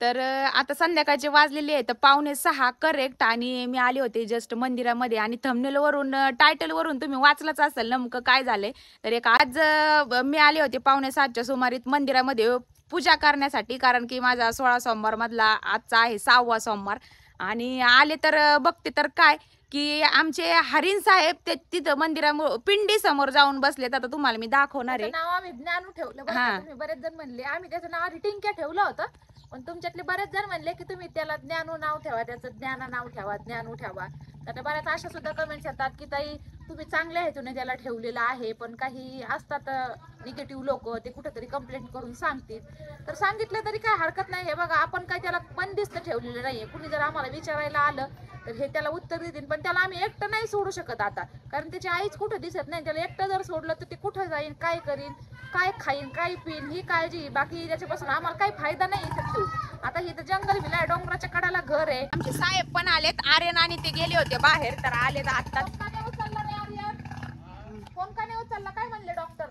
तर आता संध्याकाळचे वाजलेले आहेत 5:45 करेक्ट आणि मी आले होते जस्ट मंदिरामध्ये आणि थंबनेल वरून टायटल वरून तुम्ही वाचलंच असेल नेमकं काय झालंय. तर एक आज मी आले होते 5:45च्या सुमारास मंदिरामध्ये पूजा करण्यासाठी, कारण की माझा 16 सोमवार मधला आजचा आहे 6वा सोमवार. आणि आले तर बघते तर काय की आमचे हरीण साहेब ते तिथं मंदिरामध्ये पिंडी समोर जाऊन बसलेत. आता तुम्हाला मी दाखवणार आहे. नाव आम्ही ज्ञानू ठेवलं बरं का. तुम्ही बरेच जण म्हणले आम्ही त्याचं नाव टिंक्या ठेवलं होतं, पण तुमच्यातले बरेच जण म्हणले की तुम्ही त्याला ज्ञानू नाव ठेवा, त्याचं ज्ञाना नाव ठेवा, ज्ञानू ठेवा. तर बऱ्याच अशा सुद्धा कमेंट्स येतात की ताई तुम्ही चांगल्या हेतूने त्याला ठेवलेलं आहे, पण काही असतात निगेटिव्ह लोक ते कुठेतरी कंप्लेंट करून सांगतील. तर सांगितलं तरी काय हरकत नाही. हे बघा आपण काय त्याला बंदिस्त ठेवलेलं नाहीये. कुणी जर आम्हाला विचारायला आलं तर हे त्याला उत्तर देतील, पण त्याला आम्ही एकटं नाही सोडू शकत आता, कारण त्याची आईच कुठं दिसत नाही. त्याला एकटं जर सोडलं तर ते कुठं जाईन, काय करीन, काय खाईन, काय पिईन ही काळजी. बाकी त्याच्यापासून आम्हाला काही फायदा नाही इथं ठेवू. आता हे तर जंगल विलाय, डोंगराच्या कडाला घर आहे. आमचे साहेब पण आलेत, आर्यन आणि ते गेले होते बाहेर, तर आलेत आता. फोन का नाही उचलला रे आर्यन? फोन का नाही उचलला? काय म्हणले डॉक्टर?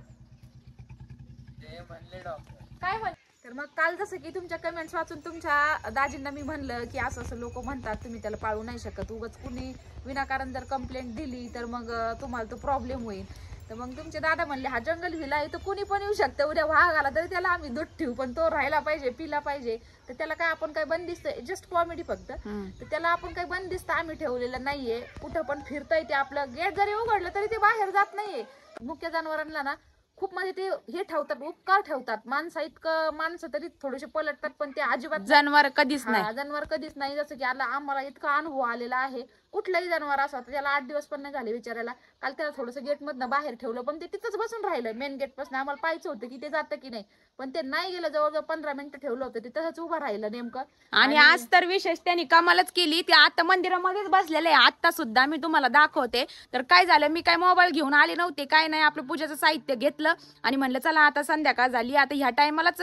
काय म्हणले? तर मग काल जसं की तुमच्या कमेंट्स वाचून तुमच्या दाजींना मी म्हणलं की असं असं लोक म्हणतात तुम्ही त्याला पाळू नाही शकत, उगाच कुणी विनाकारण जर कंप्लेंट दिली तर मग तुम्हाला तो प्रॉब्लेम होईल. तर मग तुमचे दादा म्हणले हा जंगल विला आहे, तर कुणी पण येऊ शकतं, उद्या वाघ आला तरी त्याला आम्ही दूध ठेवू, पण तो राहायला पाहिजे, पिला पाहिजे. तर त्याला काय आपण काय बंदिस्त, जस्ट कॉमेडी फक्त, तर त्याला आपण काही बंदिस्त आम्ही ठेवलेलं नाहीये. कुठं पण फिरता येते, आपलं गेट जरी उघडलं तरी ते बाहेर जात नाहीये. मुख्य जनावरांना ना खूप म्हणजे ते हे ठेवतात, उपकार ठेवतात. माणसं इतकं, माणसं तरी थोडेसे पलटतात, पण ते अजिबात जनावर कधीच नाही. जनावर कधीच नाही. जसं की आम्हाला इतका अनुभव आलेला आहे. कुठलाही जनावर असं त्याला 8 दिवस पण नाही झाले विचारायला. काल त्याला थोडंसं गेट मधनं बाहेर ठेवलं, पण ते तिथंच बसून राहिलं. मेन गेट पासून आम्हाला पाहायचं होतं की ते जातं की नाही, पण ते नाही गेलं. जवळजवळ 15 मिनिटं ठेवलं होतं, ते तसंच उभं राहिलं नेमकं. आणि आज तर विशेष त्यांनी कमालच केली. ते आता मंदिरामध्येच बसलेले आहे, आता सुद्धा मी तुम्हाला दाखवते. तर काय झालं, मी काय मोबाईल घेऊन आले नव्हते, काय नाही, आपलं पूजेचं साहित्य घेतलं आणि म्हणलं चला आता संध्याकाळ झाली, आता ह्या टायमालाच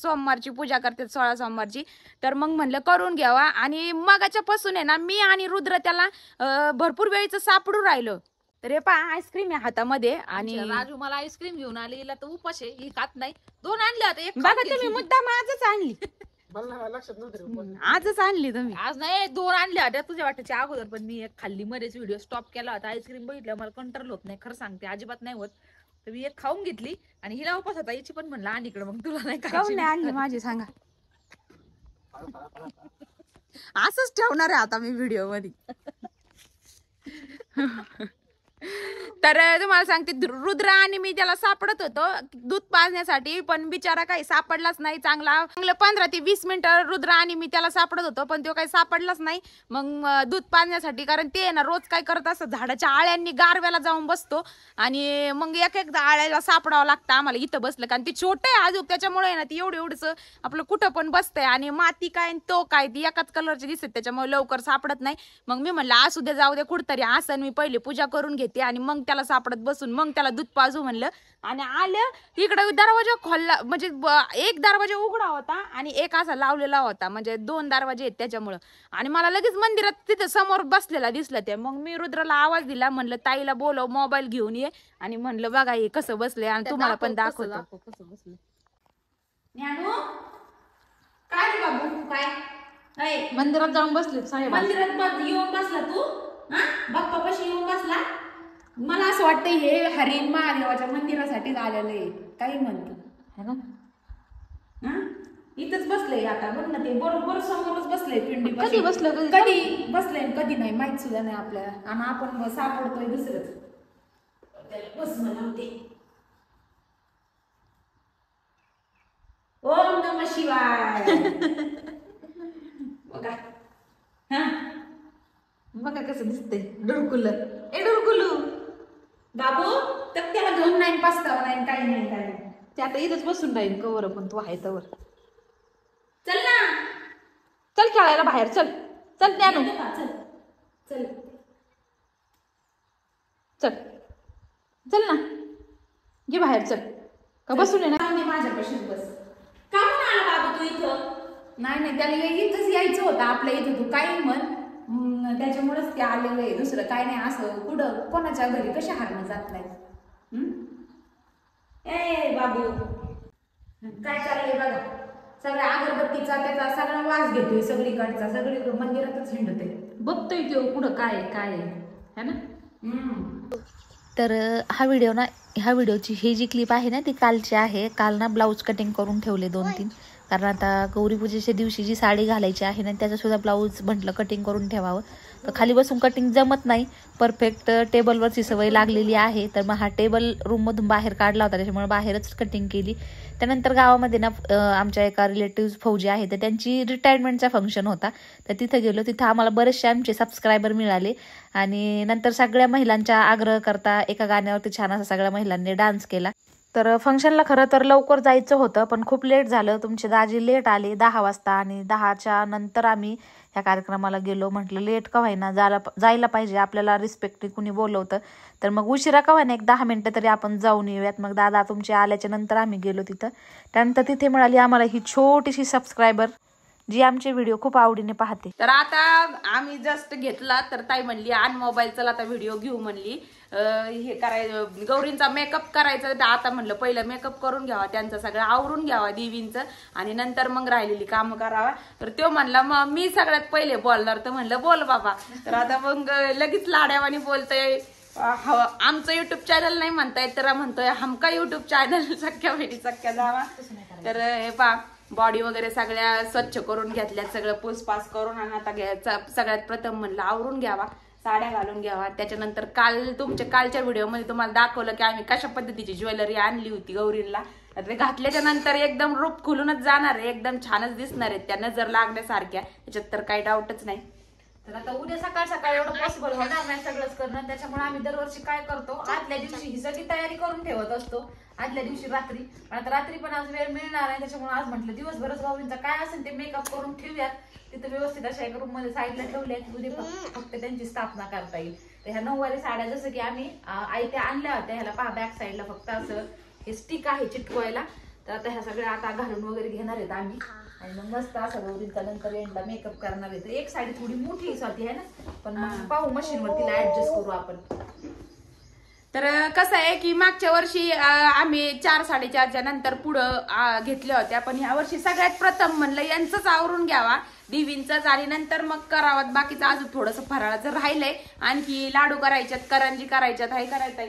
सोमवारची पूजा करते, 16 सोमवारची. तर मग म्हणलं करून घ्यावा. आणि मगाच्या पासून आहे ना मी आणि रुद्र त्याला भरपूर वेळीच सापडून राहिलो. तर हे पहा आईस्क्रीम आहे हातामध्ये आणि राजू मला आईस्क्रीम घेऊन आली, हिला तर उपास आहे, ही खात नाही. 2 आणले होते, एक बघा तुम्ही मुद्दाम आजच आणली. आजच आणली तुम्ही? आज नाही, 2 आणल्या होत्या तुझ्या वाट्याच्या अगोदर, पण मी एक खाल्ली, मध्येच व्हिडिओ स्टॉप केला होता. आईस्क्रीम बघितलं मला कंट्रोल होत नाही, खरं सांगते, अजिबात नाही होत. तर मी एक खाऊन घेतली आणि हिला उपास होता, हिची पण म्हणलं आणि इकडे, मग तुला नाही खाऊन नाही आणली माझी, सांगा. असंच ठेवणार आहे आता मी व्हिडिओ मध्ये. तर तुम्हाला सांगते, रुद्र आणि मी त्याला सापडत होतो दूध पाजण्यासाठी, पण बिचारा काही सापडलाच नाही. चांगलं 15 ते 20 मिनिटं रुद्र आणि मी त्याला सापडत होतो, पण तो काही सापडलाच नाही. मग दूध पाजण्यासाठी, कारण ते ना रोज काय करत असं झाडाच्या आळ्यांनी गारव्याला जाऊन बसतो आणि मग एक आळ्याला सापडावं लागतं आम्हाला इथं बसलं, कारण ती छोटे आहे अजून, त्याच्यामुळे ना ती एवढंच आपलं कुठं पण बसतंय. आणि माती काय तो काय ती एकाच कलरची दिसते, त्याच्यामुळे लवकर सापडत नाही. मग मी म्हणलं असू दे, जाऊ दे, कुठतरी असं मी पहिले पूजा करून घेते आणि मग त्याला सापडत बसून मग त्याला दूध पाजू म्हणलं. आणि आलं इकडे, दरवाजा खोलला, म्हणजे एक दरवाजा उघडा होता आणि एक असा लावलेला होता, म्हणजे 2 दरवाजे आहेत त्याच्यामुळं. आणि मला लगेच मंदिरात तिथं समोर बसलेला दिसलं ते. मग मी रुद्राला आवाज दिला, म्हणलं ताईला बोलव, मोबाईल घेऊन ये, आणि म्हणलं बघा हे कसं बसले आणि तुम्हाला पण दाखवतो कसं बसले. ज्ञानू काय रे बाबू, काय मंदिरात जाऊन बसले साहेब, मंदिरात येऊन बसला तू? बाप्पा पाशी येऊन बसला? मला असं वाटतं हे हरीण महादेवाच्या मंदिरासाठी आलेलं आहे, काही म्हणतो ना. इथंच बसलंय आता, बघ ना, ते बरोबर समोरच बसलंय पिंडी. कधी बसलं, कधी बसलंय कधी नाही माहित सुद्धा नाही आपल्याला, आणि आपण सापडतोय दुसरंच. त्याला बस म्हणते. ओम नमः शिवाय. बघा, बघा कसं दिसतंय डुरकुल. ए डुरकुलू बाबू, तर त्याला घेऊन नाही, पस्तावा नाही, काही नाही, काही नाही. ते आता इथंच बसून राहील कवर, पण तू आहे तवर. चल ना, चल खेळायला बाहेर, चल चल ज्ञानू, चल चल चल चल ना, घे बाहेर, चल. का बसून आहे ना, माझ्यापाशी बस. का म्हणून आला बाबू तू इथं? नाही, त्याला इथंच यायचं होतं आपल्या इथं, तू काही म्हण, त्याच्यामुळेच ते आलेलं आहे, दुसरं काय नाही. असं कुठं कोणाच्या घरी कशा हारणं जात नाही. ए बाबू, काय चाललंय बघा, सगळ्या अगरबत्तीचा त्याचा सगळा वास घेतोय सगळीकडचा, सगळीकडे मंदिरातच हिंडतोय, बघतोय तो पुढं काय आहे है ना. तर हा व्हिडिओची ही जी क्लिप आहे ना ती कालची आहे. काल ना ब्लाऊज कटिंग करून ठेवले 2-3, कारण आता गौरीपूजेच्या दिवशी जी साडी घालायची आहे ना त्याचं सुद्धा ब्लाऊज म्हटलं कटिंग करून ठेवावं. तर खाली बसून कटिंग जमत नाही, परफेक्ट टेबलवरची सवय लागलेली आहे. तर मग हा टेबल रूममधून बाहेर काढला होता, त्याच्यामुळे बाहेरच कटिंग केली. त्यानंतर गावामध्ये ना आमच्या एका रिलेटिव्ह फौजी आहे, तर त्यांची रिटायरमेंटचा फंक्शन होता. तर तिथं गेलो, तिथं आम्हाला बरेचसे आमचे सबस्क्रायबर मिळाले. आणि नंतर सगळ्या महिलांच्या आग्रह करता एका गाण्यावरती छान असा सगळ्या महिलांनी डान्स केला. तर फंक्शनला खरं तर लवकर जायचं होतं, पण खूप लेट झालं. तुमचे दाजी लेट आले 10 वाजता, आणि 10च्या नंतर आम्ही ह्या कार्यक्रमाला गेलो. म्हटलं लेट का व्हायना, जायला पाहिजे, आपल्याला रिस्पेक्टने कुणी बोलवतं, तर मग उशिरा का व्हायना 1-10 मिनटं तरी आपण जाऊन येऊयात. मग दादा तुमचे आल्याच्या नंतर आम्ही गेलो तिथं. त्यानंतर तिथे मिळाली आम्हाला ही छोटीशी सबस्क्रायबर, जी आमचे व्हिडिओ खूप आवडीने पाहते. तर आता आम्ही जस्ट घेतला, तर ताई म्हणली आण मोबाईल, चला आता व्हिडिओ घेऊ म्हणली. हे करायचं गौरींचा मेकअप करायचं, तर आता म्हणलं पहिलं मेकअप करून घ्यावा, त्यांचं सगळं आवरून घ्यावा देवींचं, आणि नंतर मग राहिलेली कामं करावा. तर तो म्हणला मग मी सगळ्यात पहिले बोलणार, तर म्हणलं बोल बाबा. तर आता मग लगेच लाड्यावानी बोलतोय. आमचं युट्यूब चॅनल नाही म्हणताय, तर म्हणतोय हमका युट्यूब चॅनल सख्या बहिणी सख्या जावा. तर हे पा बॉडी वगैरे सगळ्या स्वच्छ करून घेतल्यात, सगळं पूसपास करून, आणि आता सगळ्यात प्रथम म्हणलं आवरून घ्यावा, साड्या घालून घ्यावा. त्याच्यानंतर कालच्या व्हिडिओमध्ये तुम्हाला दाखवलं की आम्ही कशा पद्धतीची ज्वेलरी आणली होती गौरींना. ते घातल्याच्या नंतर एकदम रूप खुलूनच जाणार आहे, एकदम छानच दिसणार आहेत, त्या नजर लागण्यासारख्या, त्याच्यात तर काही डाऊटच नाही. तर आता उद्या सकाळ सकाळ एवढं पॉसिबल होणार नाही सगळंच करणं, त्याच्यामुळे आम्ही दरवर्षी काय करतो, आदल्या दिवशी ही सगळी तयारी करून ठेवत असतो, आदल्या दिवशी रात्री. पण आता रात्री पण आज वेळ मिळणार आहे, त्याच्यामुळे आज म्हटलं दिवसभरच गौरींचा काय असेल ते मेकअप करून ठेवूयात. तिथं व्यवस्थित अशा एका रूम मध्ये साईडला ठेवले, उद्या फक्त त्यांची स्थापना करता येईल. तर ह्या 9वारी साड्या जसं की आम्ही आई त्या आणल्या होत्या, ह्याला पहा बॅक साईडला फक्त असं हे स्टिक आहे चिटकवायला. तर आता ह्या सगळ्या आता घालून वगैरे घेणार आहेत आम्ही, आणि मग मस्त असं गौरींचा नंतर एंडला मेकअप करणार आहे. तर एक साडी थोडी मोठी स्वाती आहे ना, पण मग पाहू मशीनवर तिला ऍडजस्ट करू आपण. तर कसं आहे की मागच्या वर्षी आम्ही 4-4:30च्या नंतर पुढं घेतल्या होत्या, पण ह्या वर्षी सगळ्यात प्रथम म्हणलं यांचंच आवरून घ्यावा देवींचंच, आणि नंतर मग करावात. बाकीचं अजून थोडंसं फराळाचं राहिलंय, आणखी लाडू करायच्यात, करंजी करायच्यात, हे करायचंय,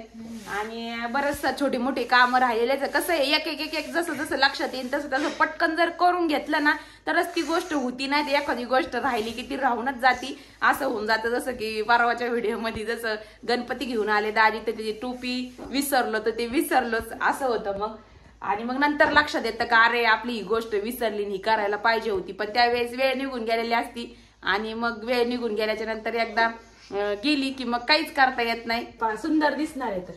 आणि बरंच छोटी मोठी कामं राहिलेले. कसं आहे एक जसं जसं लक्षात येईल तसं तसं पटकन जर करून घेतलं ना तरच ती गोष्ट होती, नाही तर एखादी गोष्ट राहिली की ती राहूनच जाती. असं होऊन जातं जसं की परवाच्या व्हिडिओमध्ये जसं गणपती घेऊन आले दाजी, तर त्याची टोपी विसरलो तर ते विसरलोच असं होतं मग. आणि मग नंतर लक्षात येतं का अरे आपली ही गोष्ट विसरली, ही करायला पाहिजे होती, पण त्यावेळेस वेळ निघून गेलेली असती. आणि मग वेळ निघून गेल्याच्या नंतर एकदा गेली की मग काहीच करता येत नाही. सुंदर दिसणार आहे तर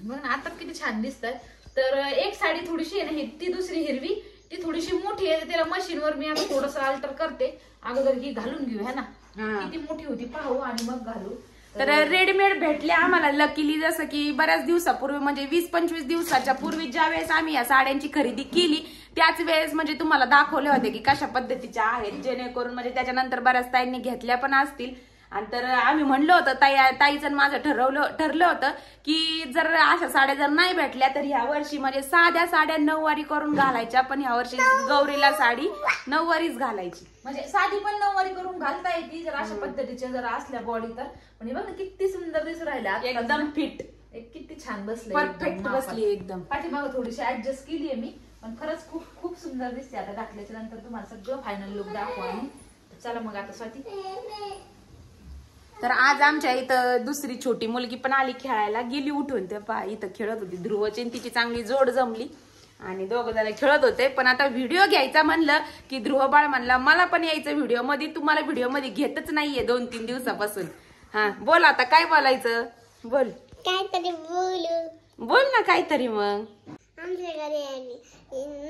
मग आता किती छान दिसतात. तर एक साडी थोडीशी आहे ना, ती दुसरी हिरवी ती थोडीशी मोठी आहे, त्याला मशीनवर मी आता थोडस अल्टर करते. अगोदर ही घालून घेऊ है ना, किती मोठी होती पाहू आणि मग घालू. तर रेडीमेड भेटले आम्हाला लकीली, जसं की बऱ्याच दिवसापूर्वी म्हणजे 20-25 दिवसाच्या पूर्वी ज्या वेळेस आम्ही या साड्यांची खरेदी केली त्याच वेळेस म्हणजे तुम्हाला दाखवले होते की कशा पद्धतीच्या आहेत, जेणेकरून म्हणजे त्याच्यानंतर बऱ्याच ताईंनी घेतल्या पण असतील. आणि तर आम्ही म्हणलो होतं ताईचं माझं ठरलं होतं की जर अशा साड्या जर नाही भेटल्या तर ह्या वर्षी म्हणजे साध्या साड्या 9वारी करून घालायच्या, पण ह्या वर्षी गौरीला साडी 9वारीच घालायची, म्हणजे साधी पण 9वारी करून घालता येते जर अशा पद्धतीच्या जर असल्या बॉडी तर. म्हणजे बघ ना किती सुंदर दिसू राहिल्या, एकदम फिट, किती छान बसले, परफेक्ट बसली एकदम. पाठीमागं थोडीशी ऍडजस्ट केलीये मी, पण खरंच खूप खूप सुंदर दिसते. आता घातल्याच्या नंतर तुम्हाला सगळं फायनल लुक दाखवू आणि चला मग आता स्वाती. तर आज आमच्या इथं दुसरी छोटी मुलगी पण आली खेळायला, गेली उठून, ते पहा इथं खेळत होती. ध्रुवची तिची चांगली जोड जमली आणि दोघं जण खेळत होते. पण आता व्हिडिओ घ्यायचा म्हणलं की ध्रुव बाळ म्हणला मला पण यायचं व्हिडिओ मध्ये, तुम्हाला व्हिडिओ मध्ये घेतच नाहीये 2-3 दिवसापासून. हा बोल आता काय बोलायचं, बोल काहीतरी बोल ना काहीतरी. मग आमच्या घरी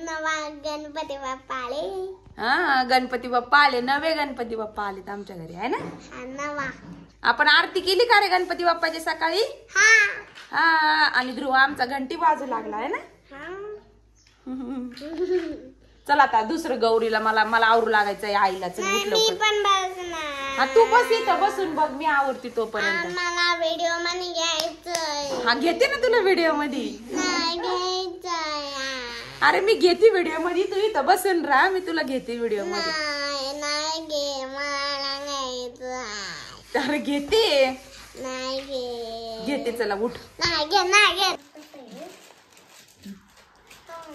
नवा गणपती बाप्पा आले. हा गणपती बाप्पा आले, नवे गणपती बाप्पा आलेत आमच्या घरी आहे ना. नवा आपण आरती केली का रे गणपती बाप्पाची सकाळी? हा आणि ध्रुव आमचा घंटी वाजू लागला आहे ना. चला आता दुसरं गौरीला मला आवरू लागायचंय आईला. चल हा तू बस इथं बसून बघ, मी आवरते तोपर्यंत. मला व्हिडिओ मध्ये घ्यायचंय. हा घेते ना तुला व्हिडिओ मध्ये. घ्यायचंय अरे मी घेते व्हिडिओ मध्ये, तू इथं बसून राहा, मी तुला घेते व्हिडिओ मध्ये. नाही घे, मला घ्यायचं. अरे घेते नाही घेते, चला उठ. नाही घे.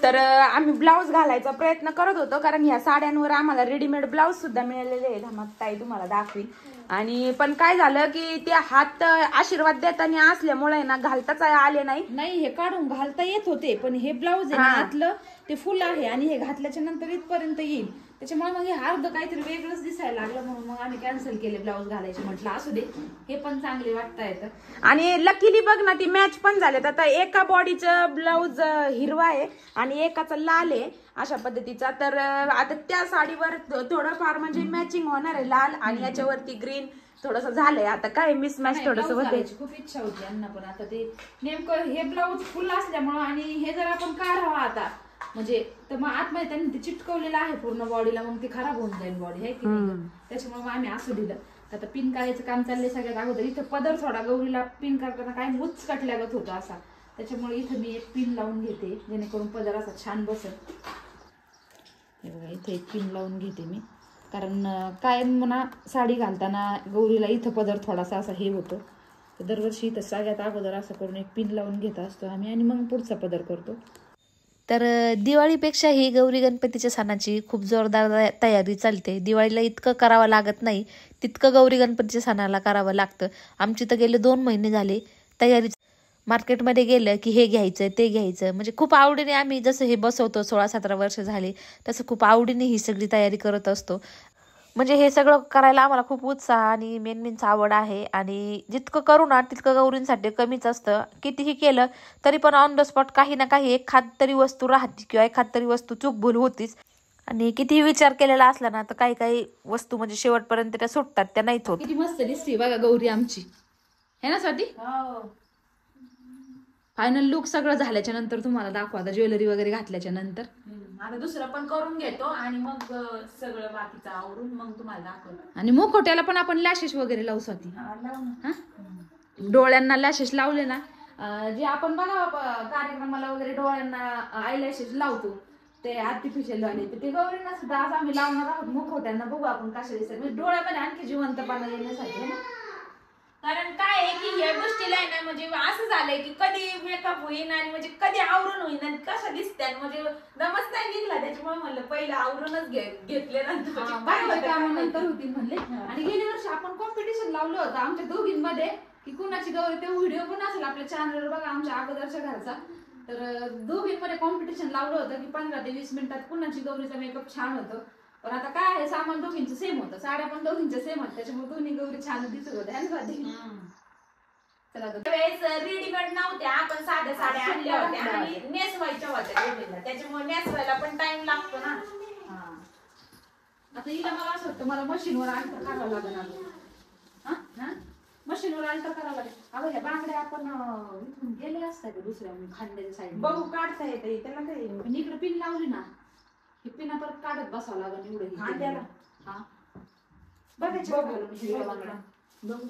तर आम्ही ब्लाऊज घालायचा प्रयत्न करत होतो, कारण ह्या साड्यांवर आम्हाला रेडीमेड ब्लाऊज सुद्धा मिळालेले आहेत. मग ताई तुम्हाला दाखवीन. आणि पण काय झालं की ते हात आशीर्वाद देताना असल्यामुळे ना घालताच आले नाही. हे काढून घालता येत होते, पण हे ब्लाऊज आहे ना आतलं ते फुल आहे आणि हे घातल्याच्या नंतर इथपर्यंत येईल, त्याच्यामुळे मग हे अर्ध काहीतरी वेगळंच दिसायला लागलं, म्हणून मग आम्ही कॅन्सल केले ब्लाऊज घालायचे. म्हटलं असू दे, हे पण चांगले वाटतायत. आणि लकीली बघ ना ती मॅच पण झालेत. आता एका बॉडीचं ब्लाऊज हिरवा आहे आणि एकाचा लाल आहे अशा पद्धतीचा. तर आता त्या साडीवर थोडंफार म्हणजे मॅचिंग होणार आहे लाल, आणि याच्यावरती ग्रीन थोडस झालंय. आता काय मिसमॅच थोडस होते. खूप इच्छा होती यांना, पण आता ते नेमकं हे ब्लाऊज फुल असल्यामुळं आणि हे जर आपण काढावं आता म्हणजे, तर मग आतमध्ये त्यांनी ते चिटकवलेलं आहे पूर्ण बॉडीला, मग ते खराब होऊन जाईल बॉडी आहे की नाही. त्याच्यामुळे मग आम्ही असं दिलं. आता पिन करायचं काम चाललंय सगळ्यात अगोदर. इथं पदर थोडा गौरीला पिन करताना काय मुच कटल्यागत होतं असा, त्याच्यामुळे इथं मी एक पिन लावून घेते जेणेकरून पदर असा छान बसत. हे बघा इथे एक पिन लावून घेते मी, कारण काय म्हणा साडी घालताना गौरीला इथं पदर थोडासा असा हे होतो. तर दरवर्षी इथं सगळ्यात अगोदर असं करून एक पिन लावून घेत असतो आम्ही, आणि मग पुढचा पदर करतो. तर दिवाळीपेक्षा ही गौरी गणपतीच्या सणाची खूप जोरदार तयारी चालते. दिवाळीला इतकं करावं लागत नाही तितकं गौरी गणपतीच्या सणाला करावं लागतं. आमची तर गेले 2 महिने झाले तयारी. मार्केटमध्ये गेलं की हे घ्यायचं ते घ्यायचं, म्हणजे खूप आवडीने आम्ही जसं हे बसवतो 16-17 वर्ष झाले तसं खूप आवडीने ही सगळी तयारी करत असतो. म्हणजे हे सगळं करायला आम्हाला खूप उत्साह आणि मेनमेनच आवड आहे. आणि जितकं करू ना तितकं गौरींसाठी कमीच असतं. कितीही केलं तरी पण ऑन द स्पॉट काही ना काही एखाद तरी वस्तू राहते किंवा एखाद तरी वस्तू चूकभूल होतीच. आणि कितीही विचार केलेला असला ना तर काही काही वस्तू म्हणजे शेवटपर्यंत त्या सुटतात, त्या नाहीत होत. किती मस्त दिसते बघा गौरी आमची, है ना स्वाती? फायनल लुक सगळं झाल्याच्या नंतर तुम्हाला दाखवा, आता ज्वेलरी वगैरे घातल्याच्या नंतर. आता दुसरं पण करून घेतो आणि मग सगळं बाकीचं आवरून मग तुम्हाला दाखवतो. आणि मुखवट्याला पण आपण लॅशेस वगैरे लावू स्वाती. डोळ्यांना लॅशेस लावले ना, जे आपण बघा कार्यक्रमाला वगैरे डोळ्यांना आय लॅशेस लावतो ते आर्टिफिशियल वाले, ते गौरींना सुद्धा आज आम्ही लावणार आहोत मुखवट्यांना. बघू आपण कशा दिसतात, म्हणजे डोळ्यामध्ये आणखी जिवंतपणा येण्यासाठी ना. कारण काय आहे की या गोष्टीला आहे ना, म्हणजे असं झालंय की कधी मेकअप होईन आणि म्हणजे कधी आवरून होईन आणि कशा दिसतात म्हणजे दमच नाही निघला. त्याच्यामुळे म्हणलं पहिलं आवरूनच घेतले नंतर होतील म्हणले. आणि गेल्या वर्षी आपण कॉम्पिटिशन लावलं होतं आमच्या दोघींमध्ये की कुणाची गौरी, ते व्हिडिओ पण असेल आपल्या चॅनलवर बघा आमच्या अगोदरच्या घरचा. तर दोघींमध्ये कॉम्पिटिशन लावलं होतं की 15 ते 20 मिनिटात कुणाची गौरीचा मेकअप छान होतं. पण आता काय आहे, सामान दोघींचं सेम होतं, साड्या पण दोघींच्या सेम होत्या, त्याच्यामुळे दोन्ही गौरी छान दिसत होत्या. त्यावेळेस रेडीमेड नव्हत्या, आपण साध्या साड्या आणल्या होत्या आणि नेसवायच्या होत्या रेडीमेड, त्याच्यामुळे नेसवायला पण टाइम लागतो ना. आता हिला मला असं वाटतं मला मशीनवर अल्टर करावं लागेल. मशीनवर अल्टर करावं लागेल. अगं ह्या बांगड्या आपण इथून गेले असतात दुसऱ्या खांद्याच्या साईड बघू काढता येते त्याला काही. पण इकडे पिन लावली ना, हे पिना परत काढत बसावं लागेल एवढं खांद्याला. बघायचं बघू.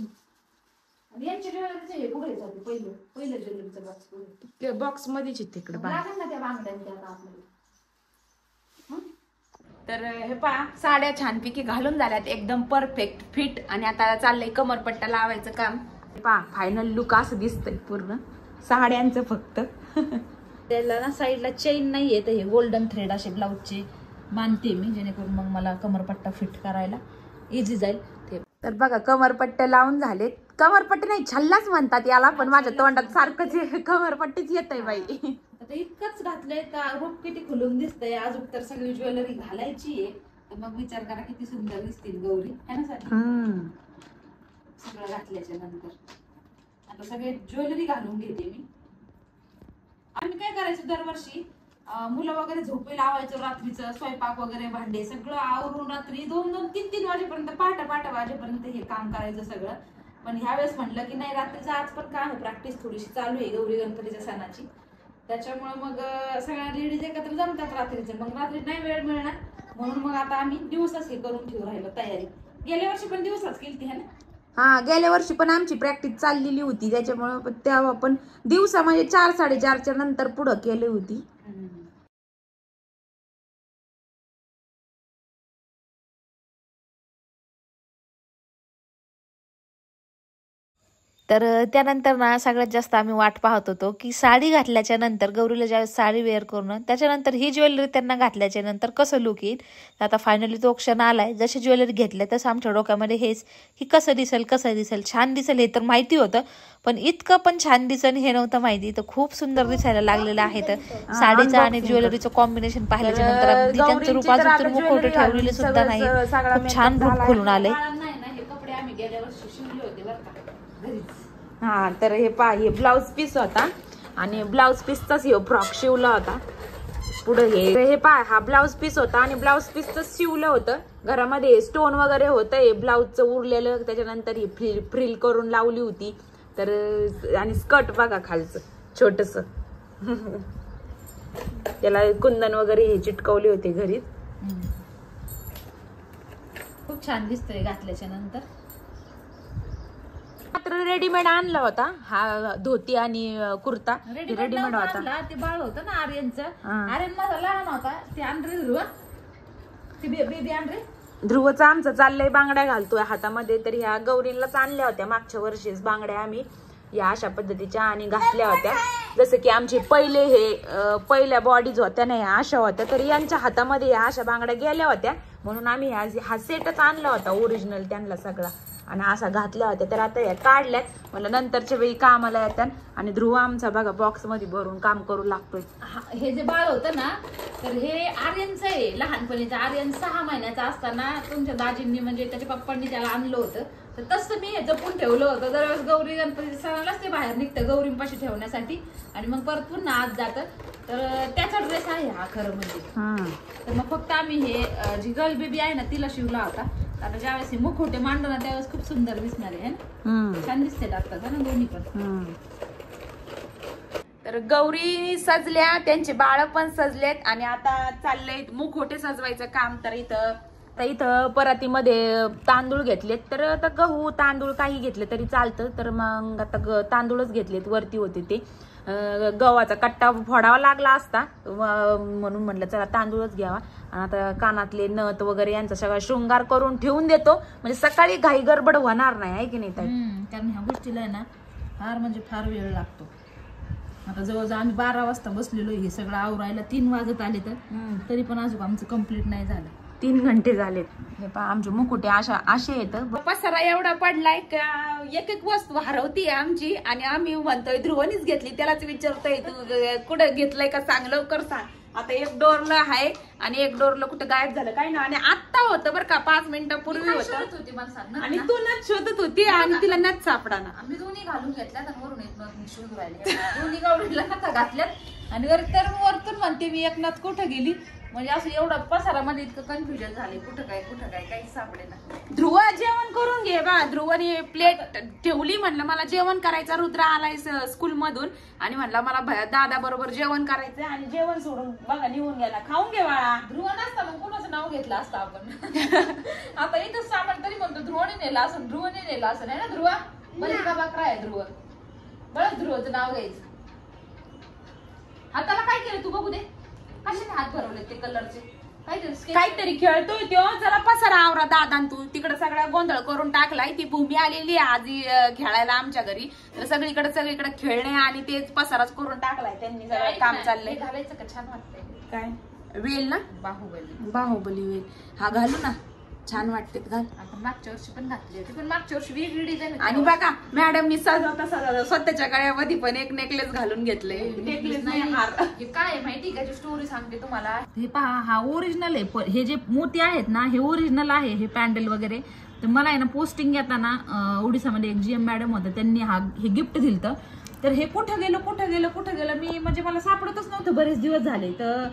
आणि यांच्या ज्वेलरीचं हे पुढे जाते पहिलं ज्वेलरीचं बॉक्स पुढे बॉक्स मध्येच तिकडे लागेल ना त्या बांगड्यांच्या आपल्याला. तर हे पहा साड्या छानपैकी घालून झाल्यात एकदम परफेक्ट फिट. आणि आता चाललंय कमरपट्टा लावायचं काम. पहा फायनल लुक असं दिसतंय पूर्ण साड्यांचं फक्त. त्याला ना साईडला चेन नाहीये, तर हे गोल्डन थ्रेड असे ब्लाऊजचे मानते मी, जेणेकरून मग मला कमरपट्टा फिट करायला इझी जाईल. तर बघा कमरपट्टे लावून झाले. कमरपट्टी नाही छल्लाच म्हणतात याला, पण माझ्या तोंडात सारखंच कमरपट्टीच येत आहे बाई. आता इतकंच घातलंय का रूप किती खुलून दिसतंय. अजून तर सगळी ज्वेलरी घालायची आहे, तर मग विचार करा किती सुंदर दिसतील गौरी, है ना साठी. सगळं घातल्याच्या नंतर आता सगळे ज्वेलरी घालून घेते मी. आम्ही काय करायचं दरवर्षी मुलं वगैरे झोपी लावायचं, रात्रीचं स्वयंपाक वगैरे भांडे सगळं आवरून रात्री 2-2, 3-3 वाजेपर्यंत पहाटे वाजेपर्यंत हे काम करायचं सगळं. पण ह्यावेळेस म्हटलं की नाही, रात्रीचं आज पण काय आहे प्रॅक्टिस थोडीशी चालू आहे गौरी गणपतीच्या सणाची, त्याच्यामुळे मग सगळ्या लेडीज एकत्र जमतात रात्रीचं. मग रात्री नाही वेळ मिळणार म्हणून मग आता आम्ही दिवसाच हे करून ठेवू राहिलो तयारी. गेल्या वर्षी पण दिवसाच केली है ना. हा गेल्या वर्षी पण आमची प्रॅक्टिस चाललेली होती, त्याच्यामुळे तेव्हा पण दिवसा म्हणजे 4-4:30च्या नंतर पुढं केली होती. तर त्यानंतर ना सगळ्यात जास्त आम्ही वाट पाहत होतो की साडी घातल्याच्या नंतर गौरीला ज्यावेळेस साडी वेअर करून त्याच्यानंतर ही ज्वेलरी त्यांना घातल्याच्या नंतर कसं लुक येईल. तर आता फायनली तो क्षण आलाय. जशी ज्वेलरी घेतल्या तसं आमच्या डोक्यामध्ये हेच की कसं दिसेल छान दिसेल हे तर माहिती होतं, पण इतकं पण छान दिसेल हे नव्हतं माहिती. तर खूप सुंदर दिसायला लागलेलं आहे. तर साडीचं आणि ज्वेलरीचं कॉम्बिनेशन पाहिल्याच्या नंतर अगदी त्यांचं रूप अजून तर मुखवटे ठेवलेले सुद्धा नाही, खूप छान रूप खोलून आले. हे कपडे आम्ही गेल्या वर्षी शिवले होते बरं का घरीच. हा तर हे हे ब्लाउज पीस होता आणि ब्लाउज पीसचाच हे फ्रॉक शिवला होता. पुढे हे हा ब्लाउज पीस होता आणि ब्लाउज पीसच शिवलं होतं. घरामध्ये स्टोन वगैरे होतं, हे ब्लाउजचं उरलेलं. त्याच्यानंतर ही फ्रिल करून लावली होती. तर आणि स्कर्ट बघा खालचं छोटस त्याला कुंदन वगैरे हे चिटकवले होते घरीच. खूप छान दिसतोय घातल्याच्या नंतर. मात्र रेडीमेड आणला होता हा धोती आणि कुर्ता रेडीमेड होता. ते बाळ होतं ना आर्यनचं, आर्यन माझा लहान होता. ते आणरे ध्रुव, ती बेबी आणरे. ध्रुवचं आमचं चाललंय बांगड्या घालतोय हातामध्ये. तर ह्या गौरींलाच आणल्या होत्या मागच्या वर्षीच बांगड्या आम्ही या अशा पद्धतीच्या आणि घातल्या होत्या. जसं की आमचे पहिल्या बॉडीज होत्या ना ह्या अशा होत्या, तर यांच्या हातामध्ये या अशा बांगड्या गेल्या होत्या म्हणून आम्ही हा सेटच आणला होता ओरिजिनल त्यांना सगळा आणि असा घातल्या होत्या. तर आता या काढल्यात मला नंतरच्या वेळी कामाला येतात. आणि ध्रुव आमचा बघा बॉक्स मध्ये भरून काम करू लागतोय. हे जे बाळ होतं ना तर हे आर्यनचं आहे लहानपणीचं. आर्यन 6 महिन्याचा असताना तुमच्या दाजींनी म्हणजे त्याच्या पप्पांनी त्याला आणलं होतं. तर तसं मी जपून ठेवलं होतं. दरवेळेस गौरी गणपती सणालाच ते बाहेर निघतं गौरींपाशी ठेवण्यासाठी आणि मग परत पुन्हा आत जातं. तर त्याचा ड्रेस आहे हा खरं म्हणजे. तर मग फक्त आम्ही हे जी गर्ल बेबी आहे ना तिला शिवला होता. आता ज्यावेळेस हे मुखवटे मांडलं ना त्यावेळेस खूप सुंदर दिसणार आहे ना, छान दिसते आता ना दोन्ही पण. तर गौरी सजल्या, त्यांचे बाळ पण सजलेत आणि आता चाललंय मुखवटे सजवायचं काम. तर इथं परातीमध्ये तांदूळ घेतलेत. तर आता गहू तांदूळ काही घेतले तरी चालतं. तर मग आता तांदूळच घेतलेत. वरती होते ते गव्हाचा कट्टा फोडावा लागला असता म्हणून म्हटलं चला तांदूळच घ्यावा. आणि आता कानातले नथ वगैरे यांचा सगळा शृंगार करून ठेवून देतो म्हणजे सकाळी घाई गडबड होणार नाही आहे की नाही ताई. कारण ह्या गोष्टीला आहे ना फार म्हणजे फार वेळ लागतो. आता जवळजवळ आम्ही 12 वाजता बसलेलो हे सगळं आवरायला 3 वाजत आले तरी पण अजून आमचं कम्प्लीट नाही झालं. 3 घंटे झालेत. हे पहा आमचे मुकुटे असे येतं. पसारा एवढा पडलाय का एक वस्तू हरवती आमची आणि आम्ही म्हणतोय ध्रुवनीच घेतली. त्यालाच विचारतोय तू कुठं घेतलंय का सांग लवकर सांग. आता एक डोरला आहे आणि एक डोरला कुठं गायब झालं काय ना. आणि आत्ता होतं बरं का 5 मिनिटापूर्वी होतं आणि तू नथ शोधत होती आणि तिला नथ सापडाना. आम्ही दोन्ही घालून घेतल्यात आणि वरून एक नथ शोधून राहिले. दोन्ही गौरीला नथा घातल्यात आणि वरतून म्हणते मी एक नथ कुठं गेली. म्हणजे असं एवढं पसारामध्ये इतकं कन्फ्युजन झाले कुठं काय काहीच सापडे ना. ध्रुव जेवण करून घे बा. ध्रुवने प्लेट ठेवली म्हणलं मला जेवण करायचं. रुद्र आलाय स्कूल मधून आणि म्हणला मला दादा बरोबर जेवण करायचंय आणि जेवण सोडून बघा निघून गेला. खाऊन घे बाळा. ध्रुव नसता मग कोणाचं नाव घेतलं असतं आपण. आता इथंच सामान तरी म्हणतो ध्रुवने नेला असं नाही ना. ध्रुवा बलिका बकरा आहे ध्रुव. बरं ध्रुवचं नाव घ्यायचं. हाताला काय केलं तू बघू दे. कशाने हात भरवले ते कलरचे काहीतरी खेळतोय तो. जरा पसारा आवरा दादा. तू तिकडे सगळा गोंधळ करून टाकलाय. ती भूमी आलेली आहे आजी खेळायला आमच्या घरी. तर सगळीकडे खेळणे आणि तेच पसाराच करून टाकलाय त्यांनी. सगळं काम चाललंय. घालायचं का छान वाटतंय. काय वेल ना बाहुबली वेल हा घालू ना छान वाटते. घाल. आपण मागच्या वर्षी पण घातली होती पण मागच्या वर्षी वेगळी डिझाईन. आणि बघा मॅडमनी सजवता स्वतःच्या गळ्यामध्ये पण एक नेकलेस घालून घेतले. नेकलेस नाही हार. हे काय माहिती का स्टोरी सांगते तुम्हाला. हे पहा हा ओरिजिनल आहे. हे जे मोती आहेत ना हे ओरिजिनल आहे. हे पॅन्डल वगैरे. तर मला आहे ना पोस्टिंग येताना ओडिसामध्ये एक GM मॅडम होतं त्यांनी हे गिफ्ट दिलं. तर हे कुठं गेलं मी म्हणजे मला सापडतच नव्हतं बरेच दिवस झाले. तर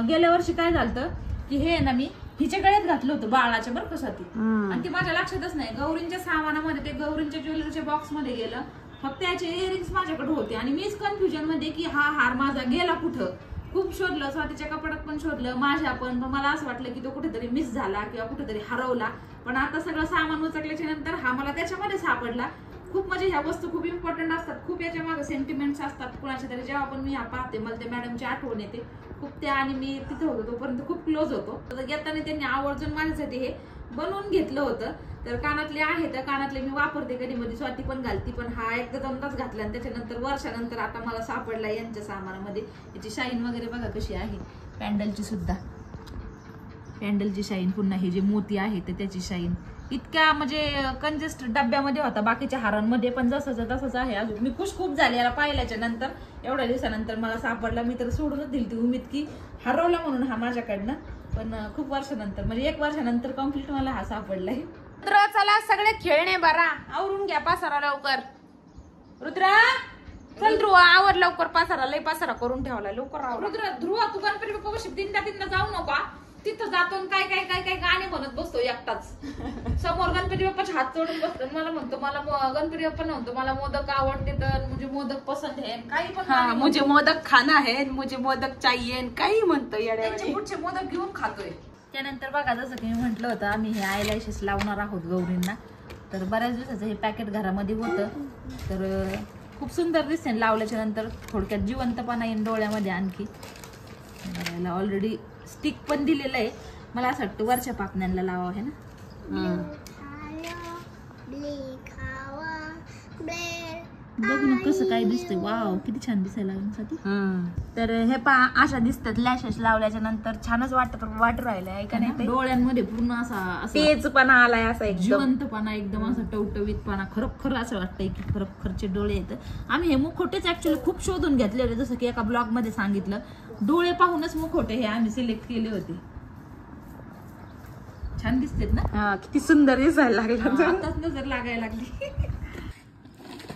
गेल्या वर्षी काय झालं की हे ना मी हिच्या गळ्यात घातलं होतं बाळाच्या बरं का साठी. आणि ती माझ्या लक्षातच नाही. गौरींच्या सामानामध्ये ते गौरींच्या ज्वेलरीच्या बॉक्स मध्ये गेलं. फक्त याचे इयरिंग्स माझ्याकडे होते आणि मीच कन्फ्युजन मध्ये की हा हार माझा गेला कुठं. खूप शोधलं स्वातीच्या कपाटात पण शोधलं माझ्या पण मला असं वाटलं की तो कुठेतरी मिस झाला किंवा कुठेतरी हरवला. पण आता सगळं सामान उचकल्याच्या नंतर हा मला त्याच्यामध्ये सापडला. खूप म्हणजे ह्या वस्तू खूप इम्पॉर्टंट असतात. खूप याच्या मागे सेंटिमेंट्स असतात कुणाच्या तरी. जेव्हा पण मी पाहते मला त्या मॅडमची आठवण येते खूप. त्या आणि मी तिथे होतो तोपर्यंत खूप क्लोज होतो. येताना त्यांनी आवर्जून माझ्यासाठी हे बनवून घेतलं होतं. तर कानातले आहे तर कानातले मी वापरते, कधी मध्ये स्वाती पण घालती, पण हा एकदा दोनदाच घातला आणि त्याच्यानंतर वर्षानंतर आता मला सापडला यांच्या सामानामध्ये. याची शाईन वगैरे बघा कशी आहे, पॅन्डलची सुद्धा, पॅन्डलची शाईन, पुन्हा हे जे मोती आहे तर त्याची शाईन. इतक्या म्हणजे कंजेस्ट डब्यामध्ये होता बाकीच्या हारांमध्ये, पण जसंच तसंच आहे अजून. मी खुश खूप झाली याला पाहिल्याच्या नंतर, एवढ्या दिवसानंतर मला सापडला. मी तर सोडूनच दिली ती उमेद की हरवला म्हणून हा माझ्याकडनं, पण खूप वर्षानंतर म्हणजे 1 वर्षानंतर कम्प्लीट मला हा सापडलाय. रुद्र चला सगळे खेळणे बरा, आवरून घ्या पसारा लवकर. रुद्र चल ध्रुव आवर लवकर, पसारा लय पसारा करून ठेवला, लवकर आवर. रुद्र ध्रुव तू गणपती बाप्पा तीनदा जाऊ नका, तिथं जातो काय काय काय काय गाणे म्हणत बसतो एकटाच. समोर गणपती बाप्पाचे हात जोडून बसतो, मला म्हणतो मला गणपती बाप्पा म्हणतो मला मोदक आवडते, तर मुझे मोदक पसंत आहे, काही पण मुझे मोदक खाना है, मुझे मोदक चाहिए, काही म्हणतो येड्यावानी. पुढचे मोदक घेऊन खातोय. त्यानंतर बघा जसं की मी म्हटलं होतं आम्ही हे आयलॅशेस लावणार आहोत गौरींना. तर बऱ्याच दिवसाचं हे पॅकेट घरामध्ये होतं, तर खूप सुंदर दिसते लावल्याच्या नंतर. थोडक्यात जिवंतपणा येईल डोळ्यामध्ये आणखी. याला ऑलरेडी स्टिक पण दिलेलं आहे, मला असं वाटतं वरच्या पापण्यांना लावा आहे ना. बघू ना कसं काय दिसतंय, वाव किती छान दिसायला लागण्यासाठी. तर हे पहा अशा दिसतात लॅशेस लावल्याच्या नंतर, छानच वाटत राहिलंय का नाही. डोळ्यांमध्ये पूर्ण असा तेजपणा आलाय, असा एकदम जिवंतपणा, एकदम असा टवटवीतपणा, खरोखर असं वाटतंय की खरोखरचे डोळे आहेत. आम्ही हे मुखोटेच ऍक्च्युअली खूप शोधून घेतलेले, जसं की एका ब्लॉग मध्ये सांगितलं, डोळे पाहूनच मुखोटे हे आम्ही सिलेक्ट केले होते. छान दिसतेत ना, किती सुंदर दिसायला लागला, आताच नजर लागायला लागली.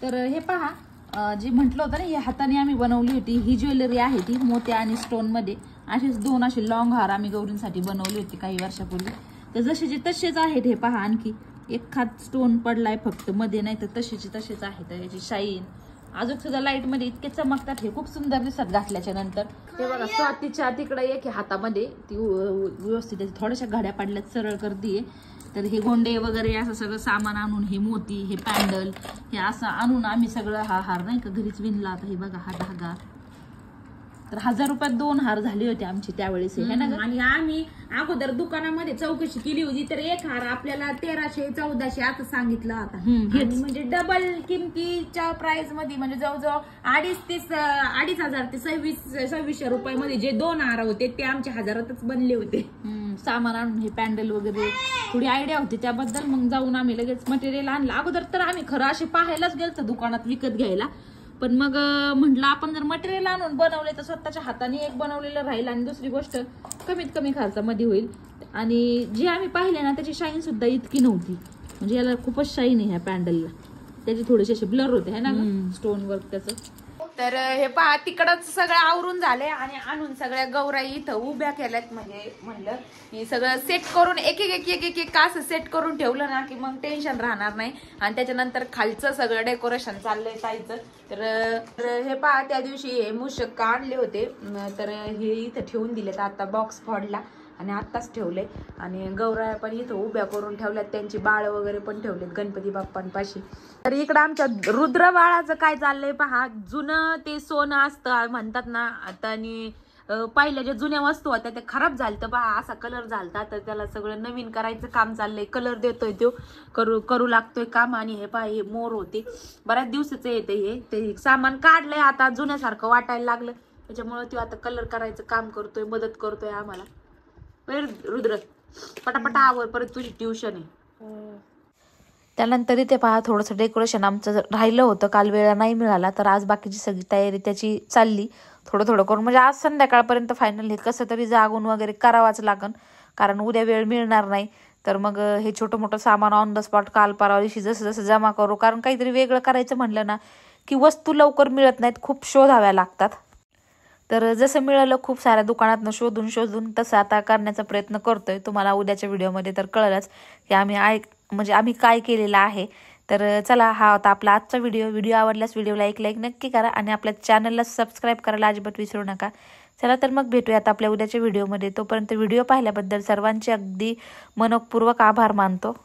तर हे पहा जे म्हटलं होतं ना, हे हाताने आम्ही बनवली होती ही ज्वेलरी आहे, ती मोत्या आणि स्टोन मध्ये. असेच 2 असे लॉंग हार आम्ही गौरींसाठी बनवले होते काही वर्षापूर्वी. तर जसेचे तसेच आहेत हे पहा, आणखी एखाद स्टोन पडलाय फक्त मध्ये, नाही तर तसेचे तसेच आहेत. याची शाईन अजून सुद्धा लाईट मध्ये इतके चमकतात, हे खूप सुंदर दिसतात घातल्याच्या नंतर. ते बघा स्वातीच्या तिकडे एक हातामध्ये ती व्यवस्थित थोड्याशा घड्या पडल्यात सरळ करतीये. तर हे गोंडे वगैरे असं सगळं सामान आणून, हे मोती, हे पॅन्डल, हे असं आणून आम्ही सगळं हा हार नाही का घरीच विणला. आता हे बघा हा धागा, तर 1000 रुपयात 2 हार झाले होते आमचे त्यावेळेस, हे ना. आणि आम्ही अगोदर दुकानामध्ये चौकशी केली होती, तर एक हार आपल्याला 1300-1400 आता सांगितलं. आता म्हणजे डबल किमतीच्या प्राइस मध्ये, म्हणजे जवळजवळ 2500 ते 2600 रुपयामध्ये जे 2 हार होते ते आमच्या 1000तच बनले होते. सामान आणून हे पॅन्डल वगैरे थोडी आयडिया होती त्याबद्दल. मग जाऊन आम्ही लगेच मटेरियल आणलं. अगोदर तर आम्ही खरं असे पाहायलाच गेलतो दुकानात विकत घ्यायला, पण मग म्हटलं आपण जर मटेरियल आणून बनवले तर स्वतःच्या हाताने एक बनवलेलं राहील, आणि दुसरी गोष्ट कमीत कमी खर्चामध्ये होईल. आणि जे आम्ही पाहिले ना त्याची शाईन सुद्धा इतकी नव्हती, म्हणजे याला खूपच शाईन आहे ह्या पॅन्डलला. त्याचे थोडेसे असे ब्लर होते है ना स्टोन वर्क त्याचं. तर हे पहा तिकडच सगळं आवरून झाले आणि आणून सगळ्या गौराई इथं उभ्या केल्यात. म्हणजे म्हणलं की सगळं सेट करून एक एक असं सेट करून ठेवलं ना की मग टेन्शन राहणार नाही. आणि त्याच्यानंतर खालचं सगळं डेकोरेशन चाललंय ताईचं. तर हे पहा त्या दिवशी हे मूषक आणले होते, तर हे इथं ठेवून दिलेत. आता बॉक्स फोडला आणि आत्ताच ठेवले, आणि गौराया पण इथं उभ्या करून ठेवल्यात, त्यांची बाळ वगैरे पण ठेवलेत गणपती बाप्पांपाशी. तर इकडं आमच्या रुद्र बाळाचं काय चाललंय पहा. जुनं ते सोनं असतं म्हणतात ना आता, आणि पहिल्या ज्या जुन्या वस्तू होत्या त्या खराब झाल्या, तर पहा असा कलर झालता, तर त्याला सगळं नवीन करायचं काम चाललंय. कलर देतोय तो, करू लागतोय काम. आणि हे पहा हे मोर होते, बऱ्याच दिवसाचं येते हे, ते सामान काढलंय आता जुन्यासारखं वाटायला लागलं, त्याच्यामुळे तो आता कलर करायचं काम करतोय, मदत करतोय आम्हाला. रुद्र पटापटा आवर, परत तुझी ट्युशन आहे. त्यानंतर इथे पहा थोडंसं डेकोरेशन आमचं राहिलं होतं, काल वेळा नाही मिळाला, तर आज बाकीची सगळी तयारी त्याची चालली थोडं थोडं करून. म्हणजे आज संध्याकाळपर्यंत फायनल हे कसं तरी जागून वगैरे करावाच लागन, कारण उद्या वेळ मिळणार नाही. तर मग हे छोटं मोठं सामान ऑन द स्पॉट काल परवा दिवशी जसं जसं जमा करू, कारण काहीतरी वेगळं करायचं म्हणलं ना की वस्तू लवकर मिळत नाहीत, खूप शोधाव्या लागतात. तर जसं मिळालं खूप साऱ्या दुकानातनं शोधून तसं आता करण्याचा प्रयत्न करतोय. तुम्हाला उद्याच्या व्हिडिओमध्ये तर कळलंच की आम्ही काय केलेलं आहे. तर चला हा होता आपला आजचा व्हिडिओ आवडल्यास व्हिडिओला एक लाईक नक्की करा, आणि आपल्या चॅनलला सबस्क्राईब करायला अजिबात विसरू नका. चला तर मग भेटूयात आपल्या उद्याच्या व्हिडिओमध्ये. तोपर्यंत व्हिडिओ पाहिल्याबद्दल सर्वांचे अगदी मनपूर्वक आभार मानतो.